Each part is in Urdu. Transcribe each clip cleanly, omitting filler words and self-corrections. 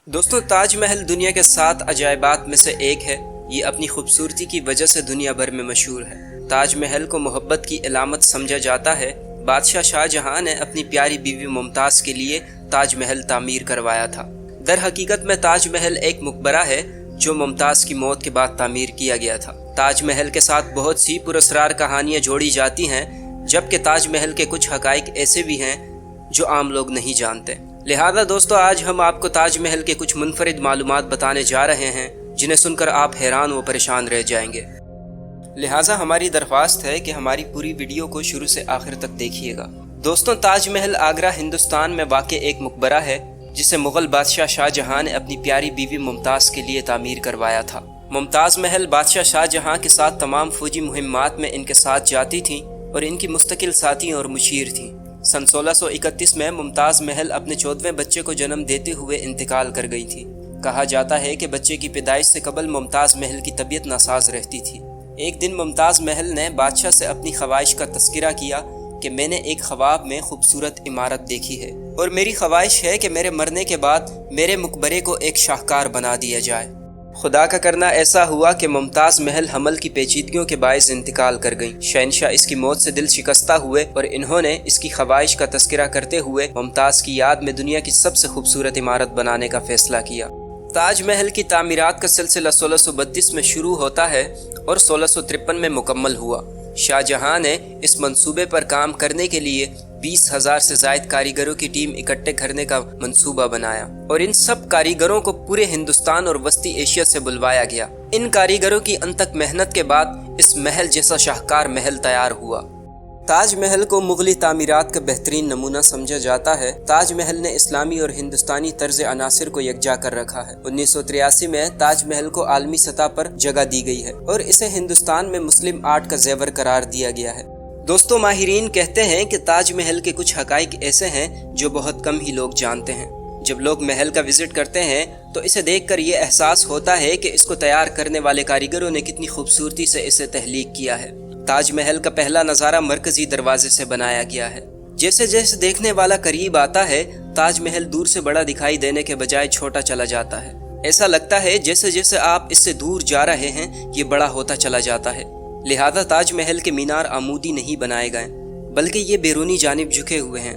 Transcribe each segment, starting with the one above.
دوستوں، تاج محل دنیا کے 7 عجائبات میں سے ایک ہے۔ یہ اپنی خوبصورتی کی وجہ سے دنیا بھر میں مشہور ہے۔ تاج محل کو محبت کی علامت سمجھا جاتا ہے۔ بادشاہ شاہ جہاں نے اپنی پیاری بیوی ممتاز کے لیے تاج محل تعمیر کروایا تھا۔ در حقیقت میں تاج محل ایک مقبرہ ہے جو ممتاز کی موت کے بعد تعمیر کیا گیا تھا۔ تاج محل کے ساتھ بہت سی پراسرار کہانیاں جوڑی جاتی ہیں، جبکہ تاج محل کے کچھ حقائق ایسے بھی ہیں جو عام لوگ نہیں جانتے۔ لہذا دوستو، آج ہم آپ کو تاج محل کے کچھ منفرد معلومات بتانے جا رہے ہیں جنہیں سن کر آپ حیران و پریشان رہ جائیں گے۔ لہذا ہماری درخواست ہے کہ ہماری پوری ویڈیو کو شروع سے آخر تک دیکھیے گا۔ دوستوں، تاج محل آگرہ ہندوستان میں واقع ایک مقبرہ ہے جسے مغل بادشاہ شاہ جہاں نے اپنی پیاری بیوی ممتاز کے لیے تعمیر کروایا تھا۔ ممتاز محل بادشاہ شاہ جہاں کے ساتھ تمام فوجی مہمات میں ان کے ساتھ جاتی تھیں اور ان کی مستقل ساتھی اور مشیر تھیں۔ سن 1631 میں ممتاز محل اپنے 14ویں بچے کو جنم دیتے ہوئے انتقال کر گئی تھی۔ کہا جاتا ہے کہ بچے کی پیدائش سے قبل ممتاز محل کی طبیعت ناساز رہتی تھی۔ ایک دن ممتاز محل نے بادشاہ سے اپنی خواہش کا تذکرہ کیا کہ میں نے ایک خواب میں خوبصورت عمارت دیکھی ہے اور میری خواہش ہے کہ میرے مرنے کے بعد میرے مقبرے کو ایک شاہکار بنا دیا جائے۔ خدا کا کرنا ایسا ہوا کہ ممتاز محل حمل کی پیچیدگیوں کے باعث انتقال کر گئیں۔ شہنشاہ اس کی موت سے دل شکستہ ہوئے اور انہوں نے اس کی خواہش کا تذکرہ کرتے ہوئے ممتاز کی یاد میں دنیا کی سب سے خوبصورت عمارت بنانے کا فیصلہ کیا۔ تاج محل کی تعمیرات کا سلسلہ 1632 میں شروع ہوتا ہے اور 1653 میں مکمل ہوا۔ شاہ جہاں نے اس منصوبے پر کام کرنے کے لیے 20,000 سے زائد کاریگروں کی ٹیم اکٹھے کرنے کا منصوبہ بنایا اور ان سب کاریگروں کو پورے ہندوستان اور وسطی ایشیا سے بلوایا گیا۔ ان کاریگروں کی انتھک محنت کے بعد اس محل جیسا شاہکار محل تیار ہوا۔ تاج محل کو مغلی تعمیرات کا بہترین نمونہ سمجھا جاتا ہے۔ تاج محل نے اسلامی اور ہندوستانی طرز عناصر کو یکجا کر رکھا ہے۔ 1983 میں تاج محل کو عالمی سطح پر جگہ دی گئی ہے اور اسے ہندوستان میں مسلم آرٹ کا زیور قرار دیا گیا ہے۔ دوستو، ماہرین کہتے ہیں کہ تاج محل کے کچھ حقائق ایسے ہیں جو بہت کم ہی لوگ جانتے ہیں۔ جب لوگ محل کا وزٹ کرتے ہیں تو اسے دیکھ کر یہ احساس ہوتا ہے کہ اس کو تیار کرنے والے کاریگروں نے کتنی خوبصورتی سے اسے تخلیق کیا ہے۔ تاج محل کا پہلا نظارہ مرکزی دروازے سے بنایا گیا ہے۔ جیسے جیسے دیکھنے والا قریب آتا ہے، تاج محل دور سے بڑا دکھائی دینے کے بجائے چھوٹا چلا جاتا ہے۔ ایسا لگتا ہے جیسے جیسے آپ اس سے دور جا رہے ہیں یہ بڑا ہوتا چلا جاتا ہے۔ لہذا تاج محل کے مینار عمودی نہیں بنائے گئے بلکہ یہ بیرونی جانب جھکے ہوئے ہیں۔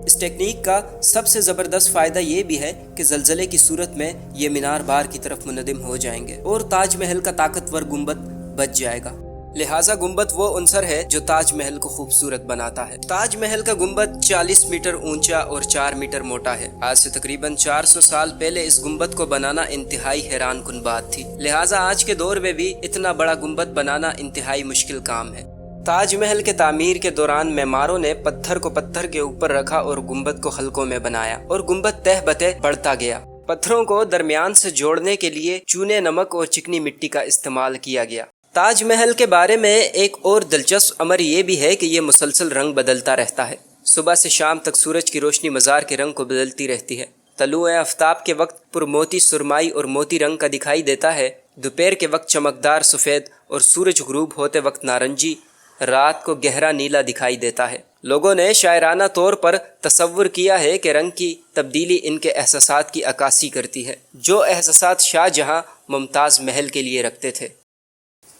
اس ٹیکنیک کا سب سے زبردست فائدہ یہ بھی ہے کہ زلزلے کی صورت میں یہ مینار باہر کی طرف منہدم ہو جائیں گے اور تاج محل کا طاقتور گنبد بچ جائے گا۔ لہٰذا گنبد وہ عنصر ہے جو تاج محل کو خوبصورت بناتا ہے۔ تاج محل کا گنبد 40 میٹر اونچا اور 4 میٹر موٹا ہے۔ آج سے تقریباً 400 سال پہلے اس گنبد کو بنانا انتہائی حیران کن بات تھی۔ لہٰذا آج کے دور میں بھی اتنا بڑا گنبد بنانا انتہائی مشکل کام ہے۔ تاج محل کے تعمیر کے دوران معماروں نے پتھر کو پتھر کے اوپر رکھا اور گنبد کو حلقوں میں بنایا اور گنبد تہ بتہ بڑھتا گیا۔ پتھروں کو درمیان سے جوڑنے کے لیے چونے، نمک اور چکنی مٹی کا استعمال کیا گیا۔ تاج محل کے بارے میں ایک اور دلچسپ امر یہ بھی ہے کہ یہ مسلسل رنگ بدلتا رہتا ہے۔ صبح سے شام تک سورج کی روشنی مزار کے رنگ کو بدلتی رہتی ہے۔ طلوع آفتاب کے وقت پرموتی سرمائی اور موتی رنگ کا دکھائی دیتا ہے، دوپہر کے وقت چمکدار سفید اور سورج غروب ہوتے وقت نارنجی، رات کو گہرا نیلا دکھائی دیتا ہے۔ لوگوں نے شاعرانہ طور پر تصور کیا ہے کہ رنگ کی تبدیلی ان کے احساسات کی عکاسی کرتی ہے، جو احساسات شاہ جہاں ممتاز محل کے لیے رکھتے تھے۔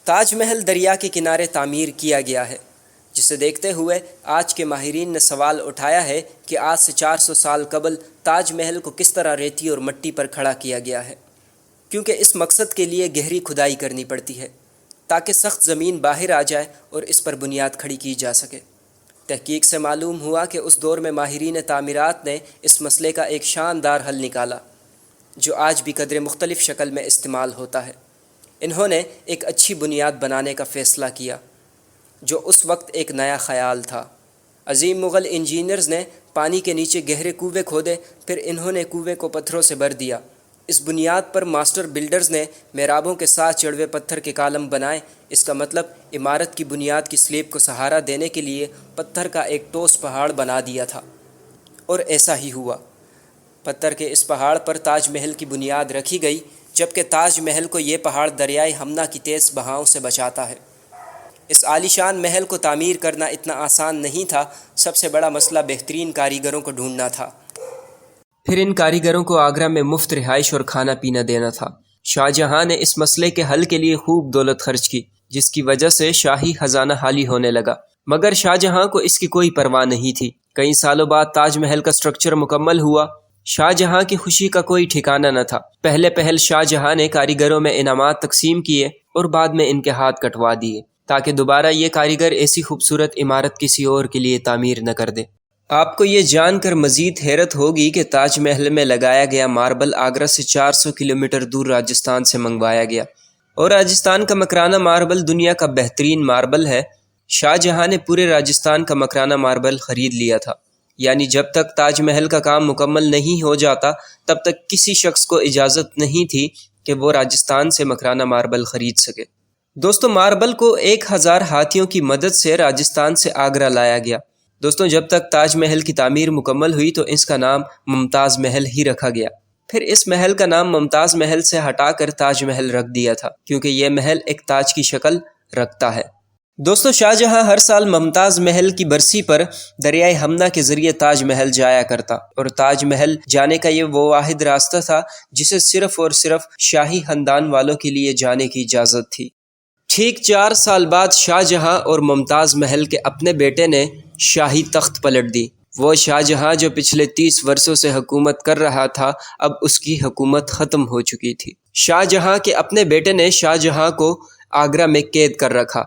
تاج محل دریا کے کنارے تعمیر کیا گیا ہے، جسے دیکھتے ہوئے آج کے ماہرین نے سوال اٹھایا ہے کہ آج سے 400 سال قبل تاج محل کو کس طرح ریتی اور مٹی پر کھڑا کیا گیا ہے، کیونکہ اس مقصد کے لیے گہری کھدائی کرنی پڑتی ہے تاکہ سخت زمین باہر آ جائے اور اس پر بنیاد کھڑی کی جا سکے۔ تحقیق سے معلوم ہوا کہ اس دور میں ماہرین تعمیرات نے اس مسئلے کا ایک شاندار حل نکالا جو آج بھی قدرے مختلف شکل میں استعمال ہوتا ہے۔ انہوں نے ایک اچھی بنیاد بنانے کا فیصلہ کیا جو اس وقت ایک نیا خیال تھا۔ عظیم مغل انجینئرز نے پانی کے نیچے گہرے کنویں کھودے، پھر انہوں نے کنویں کو پتھروں سے بھر دیا۔ اس بنیاد پر ماسٹر بلڈرز نے محرابوں کے ساتھ چڑوے پتھر کے کالم بنائے۔ اس کا مطلب عمارت کی بنیاد کی سلیب کو سہارا دینے کے لیے پتھر کا ایک ٹھوس پہاڑ بنا دیا تھا، اور ایسا ہی ہوا۔ پتھر کے اس پہاڑ پر تاج محل کی بنیاد رکھی گئی، جبکہ تاج محل کو یہ پہاڑ دریائے ہمنا کی تیز بہاؤں سے بچاتا ہے۔ اس عالیشان محل کو تعمیر کرنا اتنا آسان نہیں تھا۔ سب سے بڑا مسئلہ بہترین کاریگروں کو ڈھونڈنا تھا۔ پھر ان کاریگروں کو آگرہ میں مفت رہائش اور کھانا پینا دینا تھا۔ شاہ جہاں نے اس مسئلے کے حل کے لیے خوب دولت خرچ کی، جس کی وجہ سے شاہی خزانہ خالی ہونے لگا، مگر شاہ جہاں کو اس کی کوئی پرواہ نہیں تھی۔ کئی سالوں بعد تاج محل کا سٹرکچر مکمل ہوا۔ شاہ جہاں کی خوشی کا کوئی ٹھکانہ نہ تھا۔ پہلے شاہ جہاں نے کاریگروں میں انعامات تقسیم کیے اور بعد میں ان کے ہاتھ کٹوا دیے تاکہ دوبارہ یہ کاریگر ایسی خوبصورت عمارت کسی اور کے لیے تعمیر نہ کر دے۔ آپ کو یہ جان کر مزید حیرت ہوگی کہ تاج محل میں لگایا گیا ماربل آگرہ سے 400 کلومیٹر دور راجستھان سے منگوایا گیا، اور راجستھان کا مکرانہ ماربل دنیا کا بہترین ماربل ہے۔ شاہ جہاں نے پورے راجستھان کا مکرانہ ماربل خرید لیا تھا، یعنی جب تک تاج محل کا کام مکمل نہیں ہو جاتا تب تک کسی شخص کو اجازت نہیں تھی کہ وہ راجستھان سے مکرانہ ماربل خرید سکے۔ دوستو، ماربل کو 1000 ہاتھیوں کی مدد سے راجستھان سے آگرہ لایا گیا۔ دوستوں، جب تک تاج محل کی تعمیر مکمل ہوئی تو اس کا نام ممتاز محل ہی رکھا گیا۔ پھر اس محل کا نام ممتاز محل سے ہٹا کر تاج محل رکھ دیا تھا، کیونکہ یہ محل ایک تاج کی شکل رکھتا ہے۔ دوستو، شاہ جہاں ہر سال ممتاز محل کی برسی پر دریائے ہمنا کے ذریعے تاج محل جایا کرتا، اور تاج محل جانے کا یہ وہ واحد راستہ تھا جسے صرف اور صرف شاہی خاندان والوں کے لیے جانے کی اجازت تھی۔ ٹھیک 4 سال بعد شاہ جہاں اور ممتاز محل کے اپنے بیٹے نے شاہی تخت پلٹ دی۔ وہ شاہ جہاں جو پچھلے 30 برسوں سے حکومت کر رہا تھا، اب اس کی حکومت ختم ہو چکی تھی۔ شاہ جہاں کے اپنے بیٹے نے شاہ جہاں کو آگرہ میں قید کر رکھا،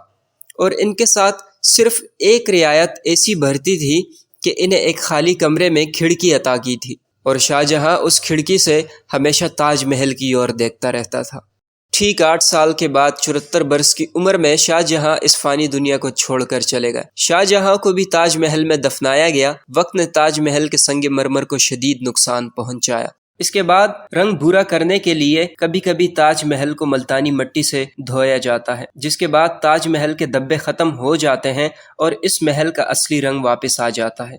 اور ان کے ساتھ صرف ایک رعایت ایسی بھرتی تھی کہ انہیں ایک خالی کمرے میں کھڑکی عطا کی تھی، اور شاہ جہاں اس کھڑکی سے ہمیشہ تاج محل کی اور دیکھتا رہتا تھا۔ ٹھیک 8 سال کے بعد 74 برس کی عمر میں شاہ جہاں اس فانی دنیا کو چھوڑ کر چلے گئے۔ شاہ جہاں کو بھی تاج محل میں دفنایا گیا۔ وقت نے تاج محل کے سنگ مرمر کو شدید نقصان پہنچایا۔ اس کے بعد رنگ بھورا کرنے کے لیے کبھی کبھی تاج محل کو ملتانی مٹی سے دھویا جاتا ہے، جس کے بعد تاج محل کے دھبے ختم ہو جاتے ہیں اور اس محل کا اصلی رنگ واپس آ جاتا ہے۔